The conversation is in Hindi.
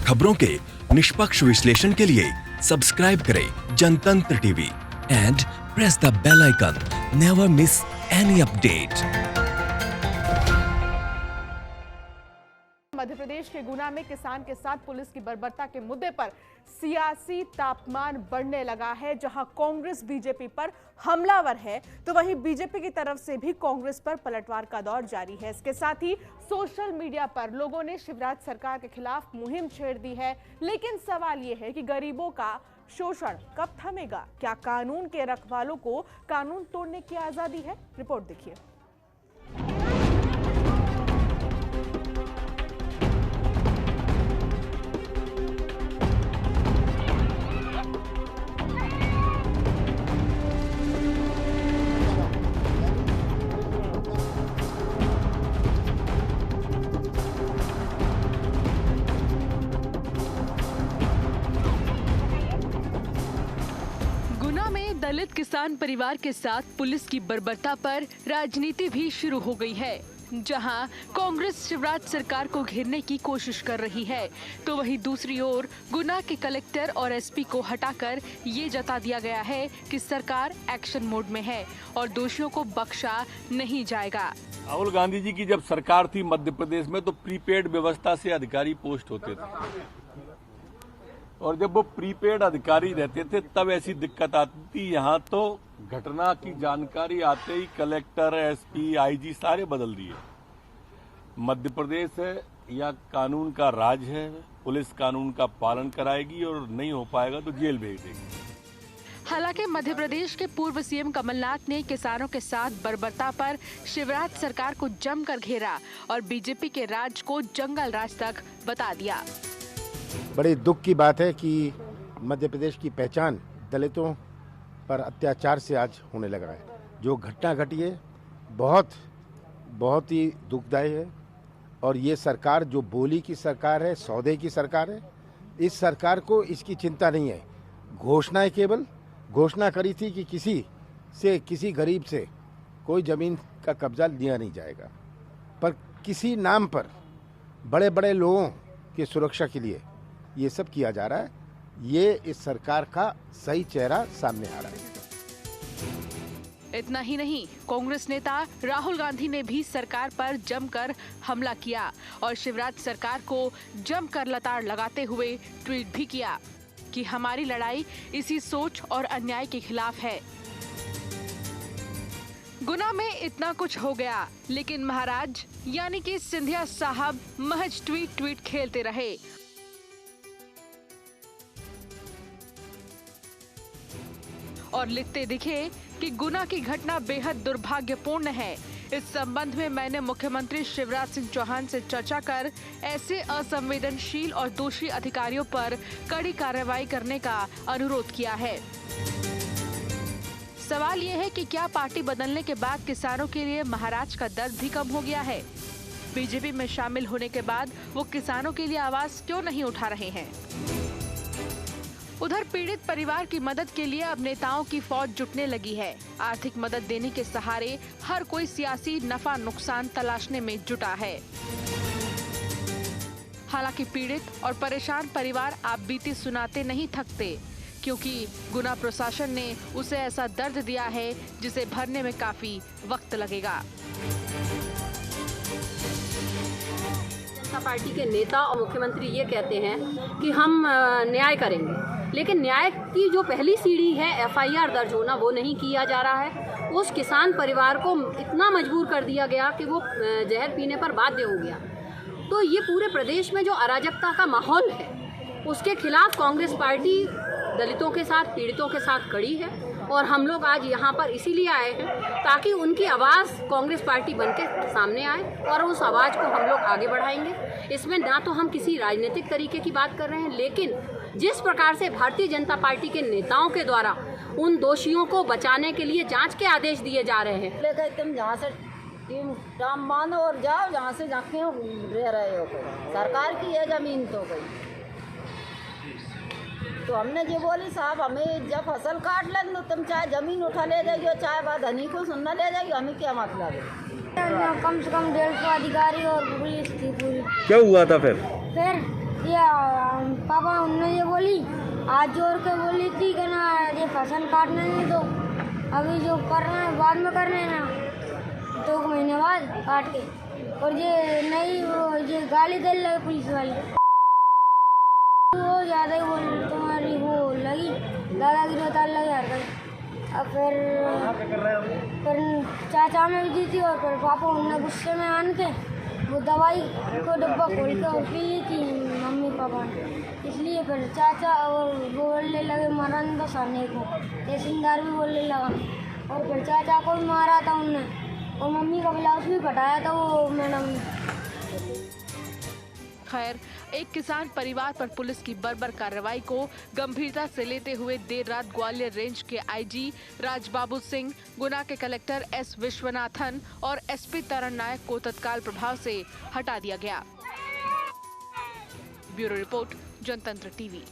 खबरों के निष्पक्ष विश्लेषण के लिए सब्सक्राइब करें Jantantra TV and press the bell icon. Never miss any update. Madhya Pradesh के गुना में किसान के साथ पुलिस की बर्बरता के मुद्दे पर सियासी तापमान बढ़ने लगा है। जहां कांग्रेस बीजेपी पर हमलावर है, तो वहीं बीजेपी की तरफ से भी कांग्रेस पर पलटवार का दौर जारी है। इसके साथ ही सोशल मीडिया पर लोगों ने शिवराज सरकार के खिलाफ मुहिम छेड़ दी है। लेकिन सवाल यह है कि गरीबों का शोषण कब थमेगा? क्या कानून के रखवालों को कानून तोड़ने की आजादी है? रिपोर्ट देखिए। दलित किसान परिवार के साथ पुलिस की बर्बरता पर राजनीति भी शुरू हो गई है। जहां कांग्रेस शिवराज सरकार को घेरने की कोशिश कर रही है, तो वहीं दूसरी ओर गुना के कलेक्टर और एसपी को हटाकर ये जता दिया गया है कि सरकार एक्शन मोड में है और दोषियों को बख्शा नहीं जाएगा। राहुल गांधी जी की जब सरकार थी मध्य प्रदेश में, तो प्रीपेड व्यवस्था से अधिकारी पोस्ट होते थे, और जब वो प्रीपेड अधिकारी रहते थे तब ऐसी दिक्कत आती थी। यहाँ तो घटना की जानकारी आते ही कलेक्टर, एसपी, आईजी सारे बदल दिए। मध्य प्रदेश है या कानून का राज है, पुलिस कानून का पालन कराएगी और नहीं हो पाएगा तो जेल भेज देगी। हालांकि मध्य प्रदेश के पूर्व सीएम कमलनाथ ने किसानों के साथ बर्बरता पर शिवराज सरकार को जमकर घेरा और बीजेपी के राज को जंगल राज तक बता दिया। बड़ी दुख की बात है कि मध्य प्रदेश की पहचान दलितों पर अत्याचार से आज होने लगा है। जो घटना घटी है बहुत ही दुखदायी है, और ये सरकार जो बोली की सरकार है, सौदे की सरकार है, इस सरकार को इसकी चिंता नहीं है। घोषणाएं केवल घोषणा करी थी कि किसी गरीब से कोई जमीन का कब्जा लिया नहीं जाएगा, पर किसी नाम पर बड़े बड़े लोगों की सुरक्षा के लिए ये सब किया जा रहा है। ये इस सरकार का सही चेहरा सामने आ रहा है। इतना ही नहीं, कांग्रेस नेता राहुल गांधी ने भी सरकार पर जमकर हमला किया और शिवराज सरकार को जमकर लताड़ लगाते हुए ट्वीट भी किया कि हमारी लड़ाई इसी सोच और अन्याय के खिलाफ है। गुना में इतना कुछ हो गया, लेकिन महाराज यानी कि सिंधिया साहब महज ट्वीट खेलते रहे। और लिखते दिखे कि गुना की घटना बेहद दुर्भाग्यपूर्ण है। इस संबंध में मैंने मुख्यमंत्री शिवराज सिंह चौहान से चर्चा कर ऐसे असंवेदनशील और दोषी अधिकारियों पर कड़ी कार्रवाई करने का अनुरोध किया है। सवाल ये है कि क्या पार्टी बदलने के बाद किसानों के लिए महाराज का दर्द भी कम हो गया है? बीजेपी में शामिल होने के बाद वो किसानों के लिए आवाज क्यों नहीं उठा रहे हैं? उधर पीड़ित परिवार की मदद के लिए अब नेताओं की फौज जुटने लगी है। आर्थिक मदद देने के सहारे हर कोई सियासी नफा नुकसान तलाशने में जुटा है। हालांकि पीड़ित और परेशान परिवार आप बीती सुनाते नहीं थकते, क्योंकि गुना प्रशासन ने उसे ऐसा दर्द दिया है जिसे भरने में काफी वक्त लगेगा। जनता पार्टी के नेता और मुख्यमंत्री ये कहते हैं कि हम न्याय करेंगे, लेकिन न्याय की जो पहली सीढ़ी है एफआईआर दर्ज होना, वो नहीं किया जा रहा है। उस किसान परिवार को इतना मजबूर कर दिया गया कि वो जहर पीने पर बाध्य हो गया। तो ये पूरे प्रदेश में जो अराजकता का माहौल है, उसके खिलाफ कांग्रेस पार्टी दलितों के साथ, पीड़ितों के साथ खड़ी है। और हम लोग आज यहाँ पर इसीलिए आए हैं ताकि उनकी आवाज़ कांग्रेस पार्टी बनके सामने आए और उस आवाज़ को हम लोग आगे बढ़ाएंगे। इसमें ना तो हम किसी राजनीतिक तरीके की बात कर रहे हैं, लेकिन जिस प्रकार से भारतीय जनता पार्टी के नेताओं के द्वारा उन दोषियों को बचाने के लिए जांच के आदेश दिए जा रहे हैं। तुम जहाँ से टीम काम बांधो और जाओ, जहाँ से जाके रह रहे हो, सरकार की है जमीन तो गई। तो हमने जो बोली साहब, हमें जब फसल काट लें तो तुम चाहे ज़मीन उठा ले जाइए, चाहे बात धनी को सुनना ले जाइए, हमें क्या मतलब है। कम से कम 150 अधिकारी और पुलिस थी पूरी। क्या हुआ था फिर ये पापा उन्होंने ये बोली, आज जोर के बोली थी कि ना ये फसल काटने नहीं दो, अभी जो करना है बाद में करने ना, 2 महीने बाद काट के। और ये नहीं वो ये गाली दे लगे पुलिस वाले, वो ज़्यादा ही बोल तुम्हारी वो लगी दादागिरी बता लगे हरकत। अब फिर चाचा में भी दी थी और फिर पापा उनने गुस्से में आन के वो दवाई को डब्बा खोल के और पी ली थी मम्मी पापा ने, इसलिए फिर चाचा और बोलने लगे मरन दो सामने को, तहसीलदार भी बोलने लगा और फिर चाचा को भी मारा था उनने और मम्मी का ब्लाउज भी फटाया था वो मैडम ने। खैर, एक किसान परिवार पर पुलिस की बर्बर कार्रवाई को गंभीरता से लेते हुए देर रात ग्वालियर रेंज के आईजी राजबाबू सिंह, गुना के कलेक्टर एस विश्वनाथन और एसपी तरन नायक को तत्काल प्रभाव से हटा दिया गया। ब्यूरो रिपोर्ट, जनतंत्र टीवी।